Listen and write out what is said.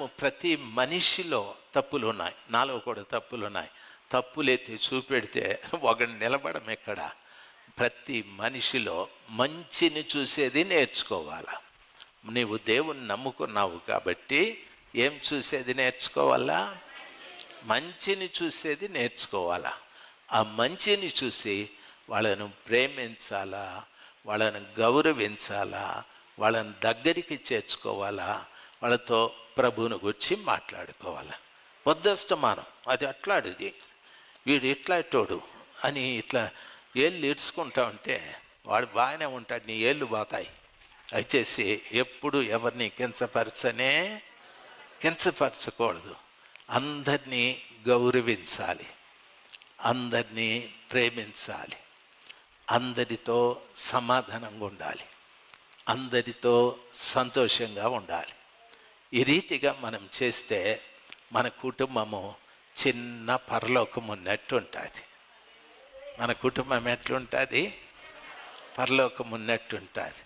ప్రతి మనిషిలో తప్పులు ఉన్నాయి, నాలో కూడా తప్పులు ఉన్నాయి. తప్పులెత్తి చూపెడితే ఒకడు నిలబడం ఎక్కడ? ప్రతి మనిషిలో మంచిని చూసేది నేర్చుకోవాలా. నీవు దేవుణ్ణి నమ్ముకున్నావు కాబట్టి ఏం చూసేది నేర్చుకోవాలా? మంచిని చూసేది నేర్చుకోవాలా. ఆ మంచిని చూసి వాళ్ళను ప్రేమించాలా, వాళ్ళను గౌరవించాలా, వాళ్ళని దగ్గరికి చేర్చుకోవాలా, వాళ్ళతో ప్రభువుని గురించి మాట్లాడుకోవాలా. వద్దస్తమానం అది అట్లాడిది, వీడు ఇట్లాటోడు అని ఇట్లా ఏళ్ళు ఇడ్చుకుంటా ఉంటే వాడు బాగానే ఉంటాడు, నీ ఏళ్ళు పోతాయి. వచ్చేసి ఎప్పుడు ఎవరిని కించపరచకూడదు. అందరినీ గౌరవించాలి, అందరినీ ప్రేమించాలి, అందరితో సమాధానంగా ఉండాలి, అందరితో సంతోషంగా ఉండాలి. ఈ రీతిగా మనం చేస్తే మన కుటుంబము చిన్న పరలోకం ఉన్నట్టు ఉంటుంది. మన కుటుంబం ఎట్లుంటుంది? పరలోకం ఉన్నట్టు ఉంటుంది.